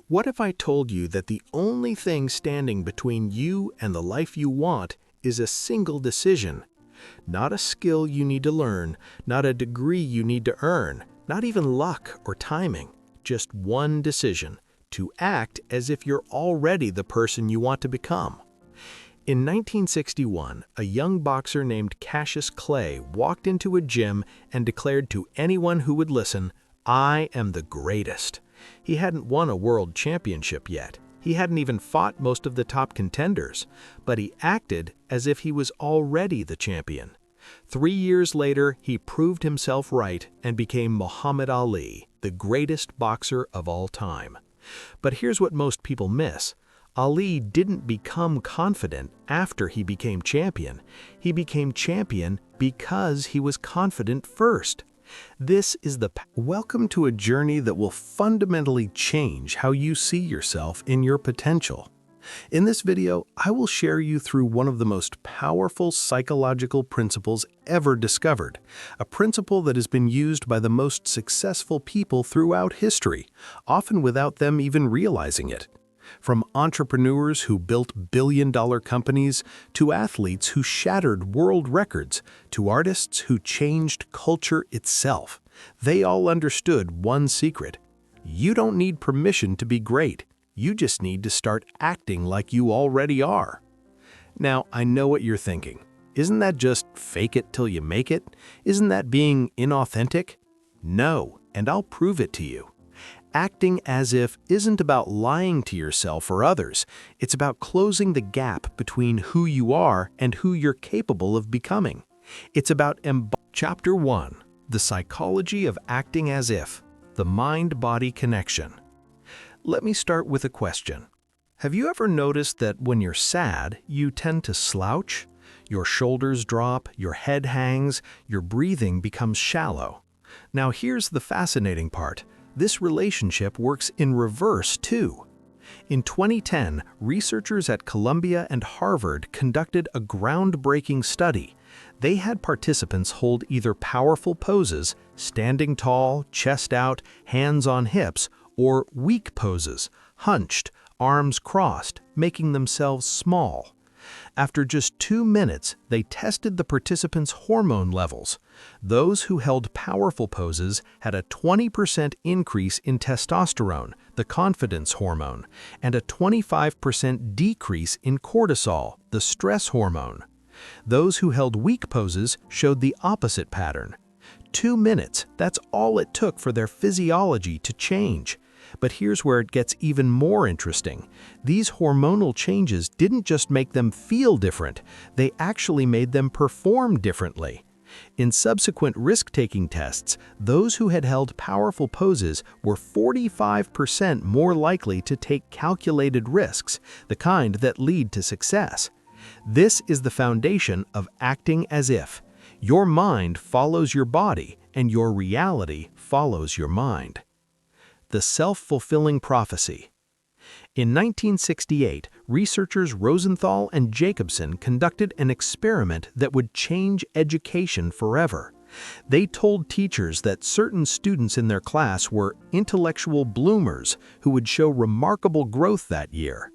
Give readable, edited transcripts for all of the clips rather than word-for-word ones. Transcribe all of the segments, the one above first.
What if I told you that the only thing standing between you and the life you want is a single decision? Not a skill you need to learn, not a degree you need to earn, not even luck or timing. Just one decision: to act as if you're already the person you want to become. In 1961, a young boxer named Cassius Clay walked into a gym and declared to anyone who would listen, "I am the greatest." He hadn't won a world championship yet. He hadn't even fought most of the top contenders, but he acted as if he was already the champion. 3 years later, he proved himself right and became Muhammad Ali, the greatest boxer of all time. But here's what most people miss. Ali didn't become confident after he became champion. He became champion because he was confident first. This is Welcome to a journey that will fundamentally change how you see yourself in your potential. In this video, I will share you through one of the most powerful psychological principles ever discovered, a principle that has been used by the most successful people throughout history, often without them even realizing it. From entrepreneurs who built billion-dollar companies, to athletes who shattered world records, to artists who changed culture itself, they all understood one secret: you don't need permission to be great. You just need to start acting like you already are. Now, I know what you're thinking. Isn't that just fake it till you make it? Isn't that being inauthentic? No, and I'll prove it to you. Acting as if isn't about lying to yourself or others. It's about closing the gap between who you are and who you're capable of becoming. It's about Chapter 1, The Psychology of Acting As If, the Mind-Body Connection. Let me start with a question. Have you ever noticed that when you're sad, you tend to slouch? Your shoulders drop, your head hangs, your breathing becomes shallow. Now here's the fascinating part. This relationship works in reverse too. In 2010, researchers at Columbia and Harvard conducted a groundbreaking study. They had participants hold either powerful poses, standing tall, chest out, hands on hips, or weak poses, hunched, arms crossed, making themselves small. After just 2 minutes, they tested the participants' hormone levels. Those who held powerful poses had a 20% increase in testosterone, the confidence hormone, and a 25% decrease in cortisol, the stress hormone. Those who held weak poses showed the opposite pattern. 2 minutes, that's all it took for their physiology to change. But here's where it gets even more interesting. These hormonal changes didn't just make them feel different, they actually made them perform differently. In subsequent risk-taking tests, those who had held powerful poses were 45% more likely to take calculated risks, the kind that lead to success. This is the foundation of acting as if. Your mind follows your body, and your reality follows your mind. The self-fulfilling prophecy. In 1968, researchers Rosenthal and Jacobson conducted an experiment that would change education forever. They told teachers that certain students in their class were intellectual bloomers who would show remarkable growth that year.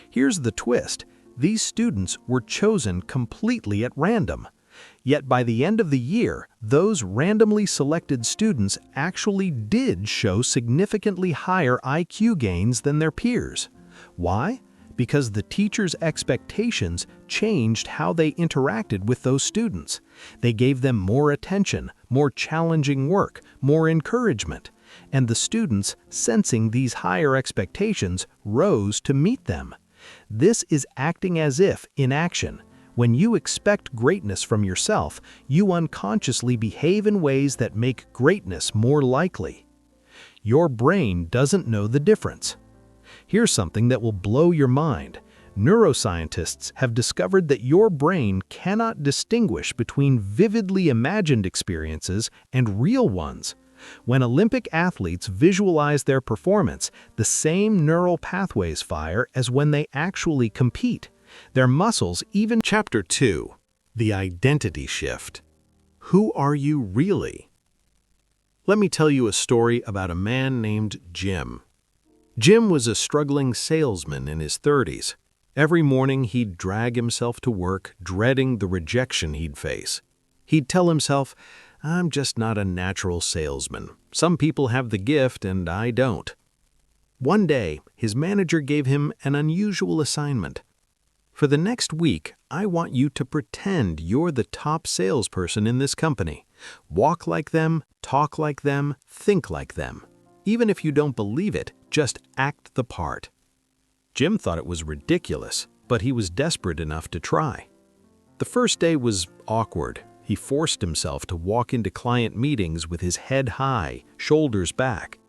Here's the twist: these students were chosen completely at random. Yet by the end of the year, those randomly selected students actually did show significantly higher IQ gains than their peers. Why? Because the teacher's expectations changed how they interacted with those students. They gave them more attention, more challenging work, more encouragement. And the students, sensing these higher expectations, rose to meet them. This is acting as if in action. When you expect greatness from yourself, you unconsciously behave in ways that make greatness more likely. Your brain doesn't know the difference. Here's something that will blow your mind. Neuroscientists have discovered that your brain cannot distinguish between vividly imagined experiences and real ones. When Olympic athletes visualize their performance, the same neural pathways fire as when they actually compete. Their muscles even. Chapter 2, The Identity Shift. Who are you really? Let me tell you a story about a man named Jim. Jim was a struggling salesman in his 30s. Every morning he'd drag himself to work, dreading the rejection he'd face. He'd tell himself, "I'm just not a natural salesman. Some people have the gift and I don't." One day, his manager gave him an unusual assignment. "For the next week, I want you to pretend you're the top salesperson in this company. Walk like them, talk like them, think like them. Even if you don't believe it, just act the part." Jim thought it was ridiculous, but he was desperate enough to try. The first day was awkward. He forced himself to walk into client meetings with his head high, shoulders back.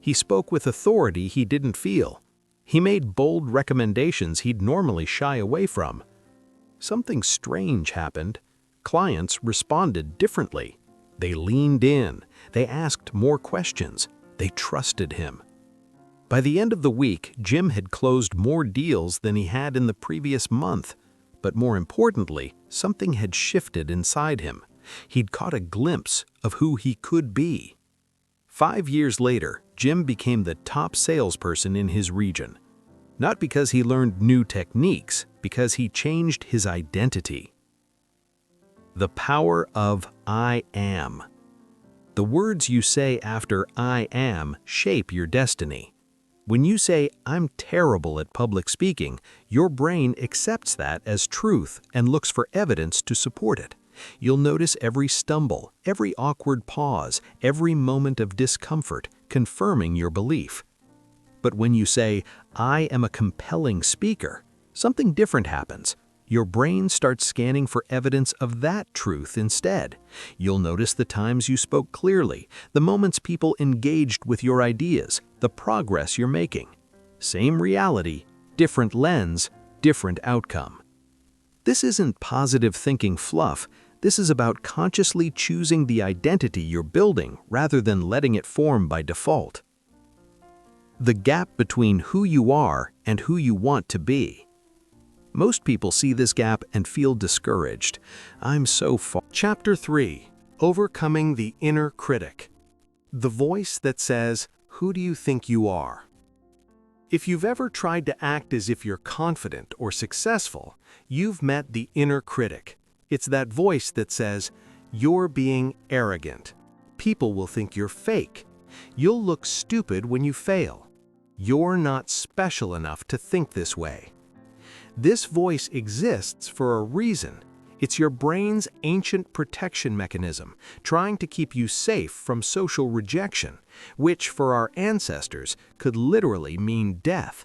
He spoke with authority he didn't feel. He made bold recommendations he'd normally shy away from. Something strange happened. Clients responded differently. They leaned in. They asked more questions. They trusted him. By the end of the week, Jim had closed more deals than he had in the previous month. But more importantly, something had shifted inside him. He'd caught a glimpse of who he could be. 5 years later, Jim became the top salesperson in his region. Not because he learned new techniques, because he changed his identity. The power of I am. The words you say after I am shape your destiny. When you say, "I'm terrible at public speaking," your brain accepts that as truth and looks for evidence to support it. You'll notice every stumble, every awkward pause, every moment of discomfort, confirming your belief. But when you say, "I am a compelling speaker," something different happens. Your brain starts scanning for evidence of that truth instead. You'll notice the times you spoke clearly, the moments people engaged with your ideas, the progress you're making. Same reality, different lens, different outcome. This isn't positive thinking fluff. This is about consciously choosing the identity you're building rather than letting it form by default. The gap between who you are and who you want to be. Most people see this gap and feel discouraged. I'm so far. Chapter 3. Overcoming the Inner Critic. The voice that says, "Who do you think you are?" If you've ever tried to act as if you're confident or successful, you've met the inner critic. It's that voice that says, "You're being arrogant. People will think you're fake. You'll look stupid when you fail. You're not special enough to think this way." This voice exists for a reason. It's your brain's ancient protection mechanism, trying to keep you safe from social rejection, which for our ancestors could literally mean death.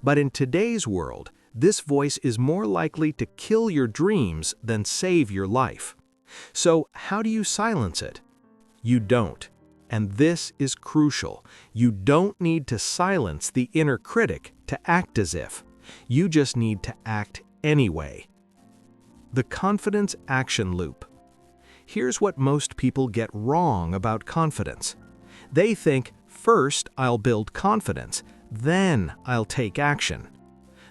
But in today's world, this voice is more likely to kill your dreams than save your life. So how do you silence it? You don't. And this is crucial. You don't need to silence the inner critic to act as if. You just need to act anyway. The confidence action loop. Here's what most people get wrong about confidence. They think, first I'll build confidence, then I'll take action.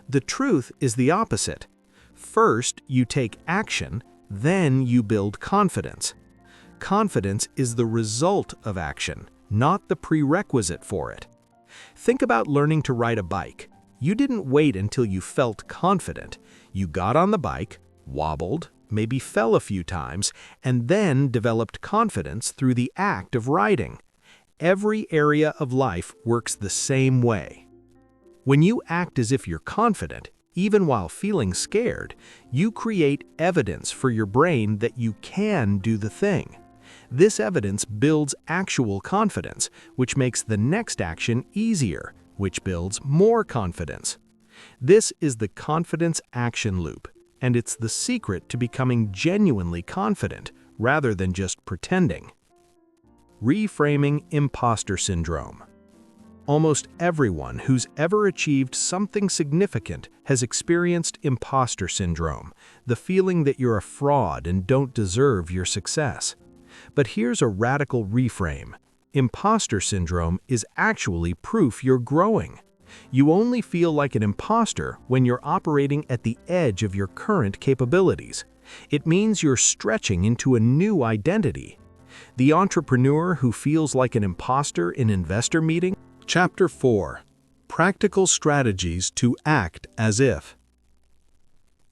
The truth is the opposite. First you take action, then you build confidence. Confidence is the result of action, not the prerequisite for it. Think about learning to ride a bike. You didn't wait until you felt confident. You got on the bike, wobbled, maybe fell a few times, and then developed confidence through the act of riding. Every area of life works the same way. When you act as if you're confident, even while feeling scared, you create evidence for your brain that you can do the thing. This evidence builds actual confidence, which makes the next action easier, which builds more confidence. This is the confidence action loop, and it's the secret to becoming genuinely confident rather than just pretending. Reframing imposter syndrome. Almost everyone who's ever achieved something significant has experienced imposter syndrome, the feeling that you're a fraud and don't deserve your success. But here's a radical reframe. Imposter syndrome is actually proof you're growing. You only feel like an imposter when you're operating at the edge of your current capabilities. It means you're stretching into a new identity. The entrepreneur who feels like an imposter in investor meeting. Chapter 4. Practical strategies to act as if.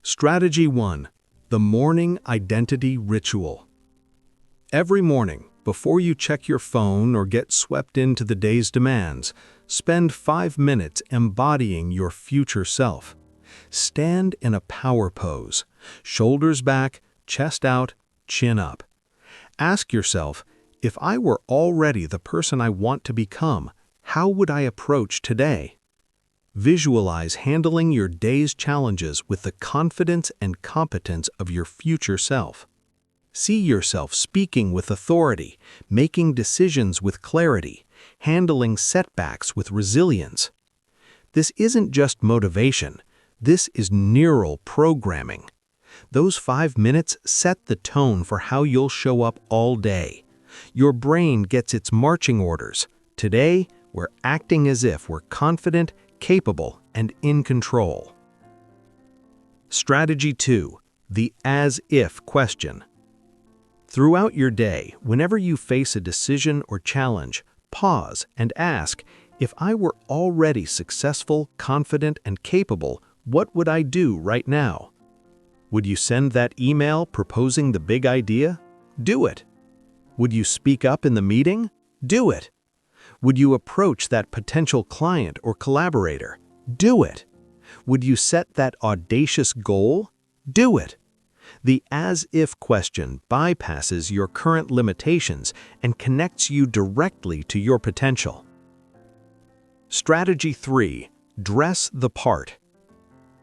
Strategy 1. The morning identity ritual. Every morning, before you check your phone or get swept into the day's demands, spend 5 minutes embodying your future self. Stand in a power pose, shoulders back, chest out, chin up. Ask yourself, if I were already the person I want to become, how would I approach today? Visualize handling your day's challenges with the confidence and competence of your future self. See yourself speaking with authority, making decisions with clarity, handling setbacks with resilience. This isn't just motivation, this is neural programming. Those 5 minutes set the tone for how you'll show up all day. Your brain gets its marching orders. Today, we're acting as if we're confident, capable, and in control. Strategy 2. The as-if question. Throughout your day, whenever you face a decision or challenge, pause and ask, if I were already successful, confident, and capable, what would I do right now? Would you send that email proposing the big idea? Do it. Would you speak up in the meeting? Do it. Would you approach that potential client or collaborator? Do it. Would you set that audacious goal? Do it. The as-if question bypasses your current limitations and connects you directly to your potential. Strategy 3. Dress the part.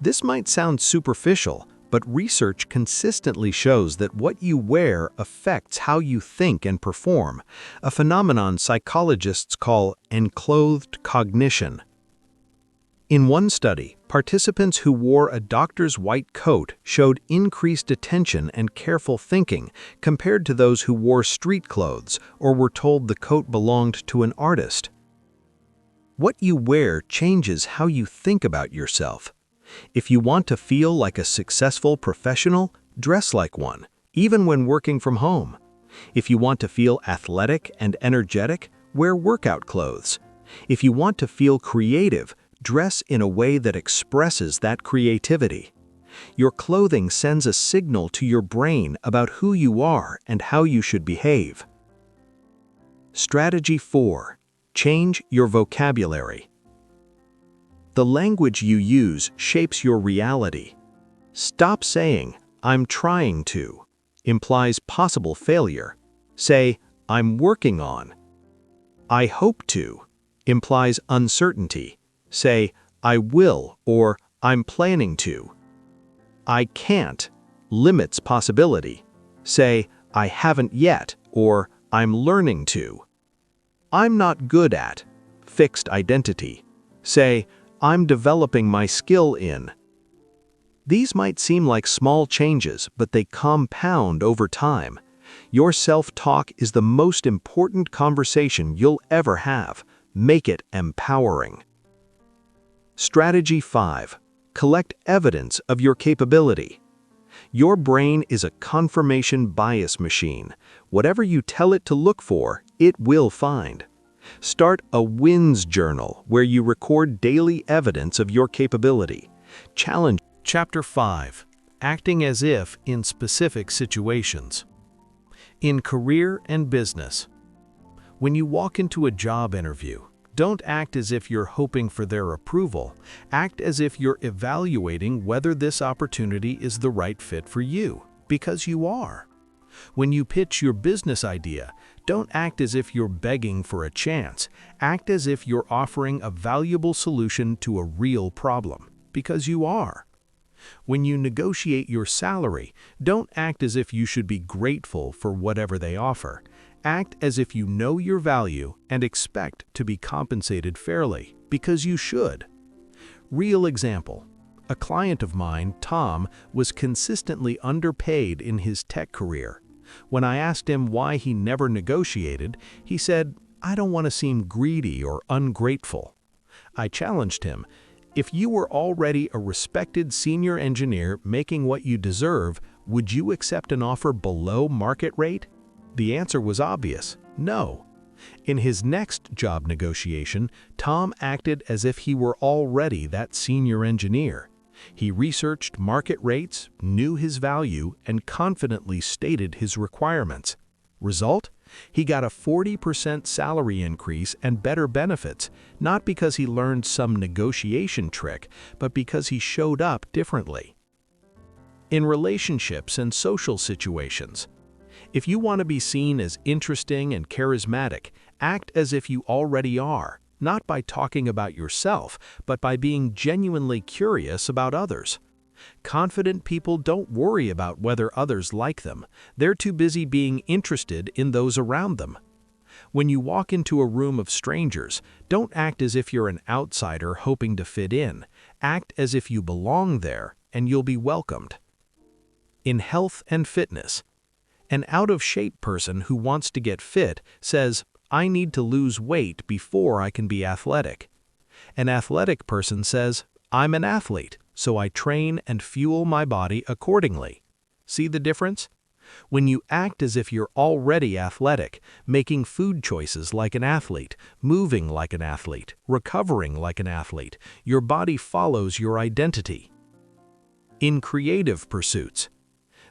This might sound superficial, but research consistently shows that what you wear affects how you think and perform, a phenomenon psychologists call enclothed cognition. In one study, participants who wore a doctor's white coat showed increased attention and careful thinking compared to those who wore street clothes or were told the coat belonged to an artist. What you wear changes how you think about yourself. If you want to feel like a successful professional, dress like one, even when working from home. If you want to feel athletic and energetic, wear workout clothes. If you want to feel creative, dress in a way that expresses that creativity. Your clothing sends a signal to your brain about who you are and how you should behave. Strategy 4. Change your vocabulary. The language you use shapes your reality. Stop saying, "I'm trying to," implies possible failure. Say, "I'm working on." "I hope to," implies uncertainty. Say, "I will," or "I'm planning to." "I can't," limits possibility. Say, "I haven't yet," or "I'm learning to." "I'm not good at," fixed identity. Say, "I'm developing my skill in." These might seem like small changes, but they compound over time. Your self-talk is the most important conversation you'll ever have. Make it empowering. Strategy 5. Collect evidence of your capability. Your brain is a confirmation bias machine. Whatever you tell it to look for, it will find. Start a wins journal where you record daily evidence of your capability. Challenge. Chapter 5. Acting as if in specific situations. In career and business. When you walk into a job interview, don't act as if you're hoping for their approval. Act as if you're evaluating whether this opportunity is the right fit for you, because you are. When you pitch your business idea, don't act as if you're begging for a chance. Act as if you're offering a valuable solution to a real problem, because you are. When you negotiate your salary, don't act as if you should be grateful for whatever they offer. Act as if you know your value and expect to be compensated fairly, because you should. Real example. A client of mine, Tom, was consistently underpaid in his tech career. When I asked him why he never negotiated, he said, "I don't want to seem greedy or ungrateful." I challenged him, "If you were already a respected senior engineer making what you deserve, would you accept an offer below market rate?" The answer was obvious, no. In his next job negotiation, Tom acted as if he were already that senior engineer. He researched market rates, knew his value, and confidently stated his requirements. Result? He got a 40% salary increase and better benefits, not because he learned some negotiation trick, but because he showed up differently. In relationships and social situations, if you want to be seen as interesting and charismatic, act as if you already are, not by talking about yourself, but by being genuinely curious about others. Confident people don't worry about whether others like them. They're too busy being interested in those around them. When you walk into a room of strangers, don't act as if you're an outsider hoping to fit in. Act as if you belong there, and you'll be welcomed. In health and fitness, an out-of-shape person who wants to get fit says, "I need to lose weight before I can be athletic." An athletic person says, "I'm an athlete, so I train and fuel my body accordingly." See the difference? When you act as if you're already athletic, making food choices like an athlete, moving like an athlete, recovering like an athlete, your body follows your identity. In creative pursuits,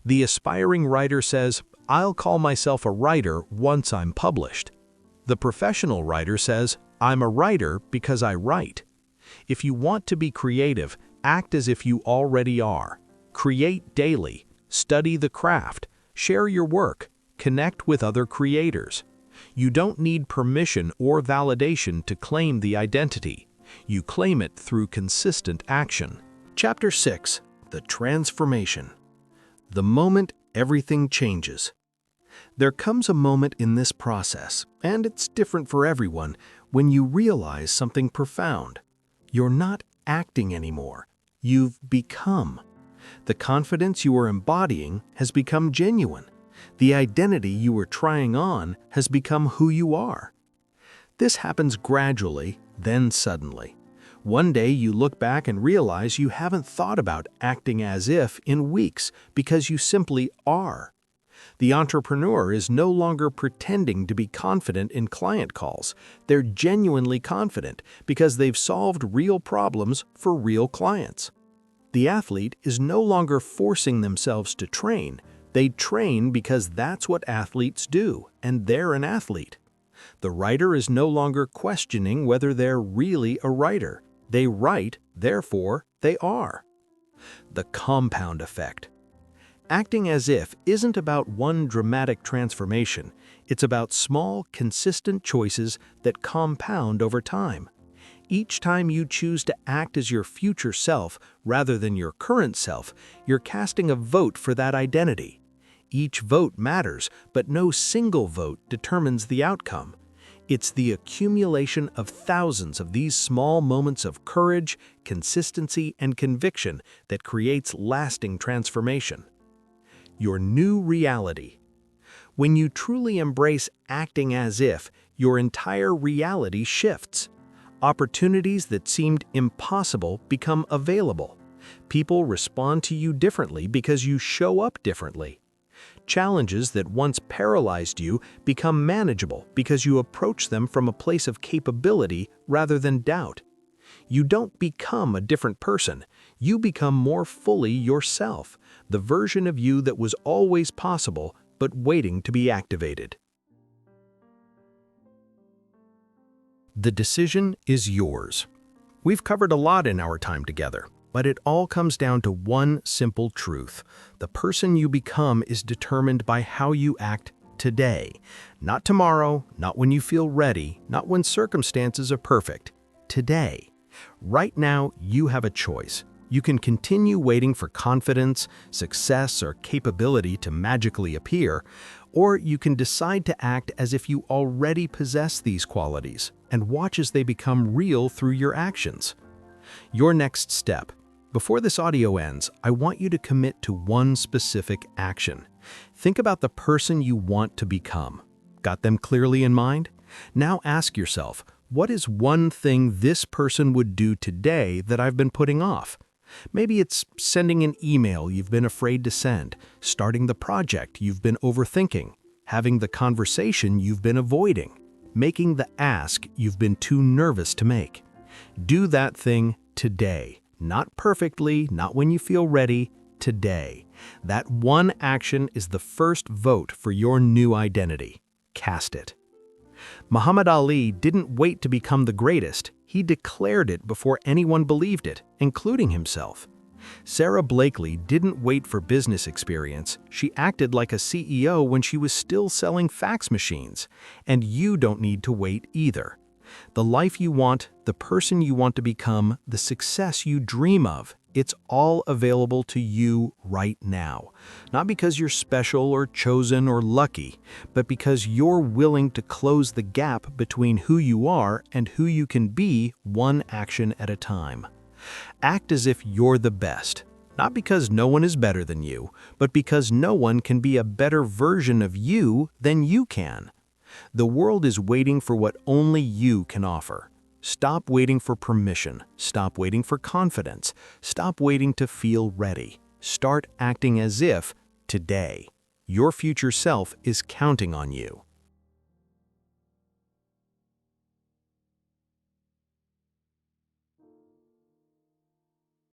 the aspiring writer says, "I'll call myself a writer once I'm published." The professional writer says, "I'm a writer because I write." If you want to be creative, act as if you already are. Create daily, study the craft, share your work, connect with other creators. You don't need permission or validation to claim the identity. You claim it through consistent action. Chapter 6. The Transformation. The moment everything changes. There comes a moment in this process, and it's different for everyone, when you realize something profound. You're not acting anymore. You've become. The confidence you are embodying has become genuine. The identity you were trying on has become who you are. This happens gradually, then suddenly. One day you look back and realize you haven't thought about acting as if in weeks because you simply are. The entrepreneur is no longer pretending to be confident in client calls. They're genuinely confident because they've solved real problems for real clients. The athlete is no longer forcing themselves to train. They train because that's what athletes do, and they're an athlete. The writer is no longer questioning whether they're really a writer. They write, therefore they are. The compound effect. Acting as if isn't about one dramatic transformation. It's about small, consistent choices that compound over time. Each time you choose to act as your future self rather than your current self, you're casting a vote for that identity. Each vote matters, but no single vote determines the outcome. It's the accumulation of thousands of these small moments of courage, consistency, and conviction that creates lasting transformation. Your new reality. When you truly embrace acting as if, your entire reality shifts. Opportunities that seemed impossible become available. People respond to you differently because you show up differently. Challenges that once paralyzed you become manageable because you approach them from a place of capability rather than doubt. You don't become a different person. You become more fully yourself, the version of you that was always possible but waiting to be activated. The decision is yours. We've covered a lot in our time together, but it all comes down to one simple truth. The person you become is determined by how you act today. Not tomorrow, not when you feel ready, not when circumstances are perfect. Today. Right now, you have a choice. You can continue waiting for confidence, success, or capability to magically appear, or you can decide to act as if you already possess these qualities and watch as they become real through your actions. Your next step. Before this audio ends, I want you to commit to one specific action. Think about the person you want to become. Got them clearly in mind? Now ask yourself, what is one thing this person would do today that I've been putting off? Maybe it's sending an email you've been afraid to send, starting the project you've been overthinking, having the conversation you've been avoiding. making the ask you've been too nervous to make. Do that thing today. Not perfectly, not when you feel ready, today. That one action is the first vote for your new identity. Cast it. Muhammad Ali didn't wait to become the greatest. He declared it before anyone believed it, including himself. Sarah Blakely didn't wait for business experience. She acted like a CEO when she was still selling fax machines. And you don't need to wait either. The life you want, the person you want to become, the success you dream of, it's all available to you right now. Not because you're special or chosen or lucky, but because you're willing to close the gap between who you are and who you can be one action at a time. Act as if you're the best, not because no one is better than you, but because no one can be a better version of you than you can. The world is waiting for what only you can offer. Stop waiting for permission. Stop waiting for confidence. Stop waiting to feel ready. Start acting as if, today, your future self is counting on you.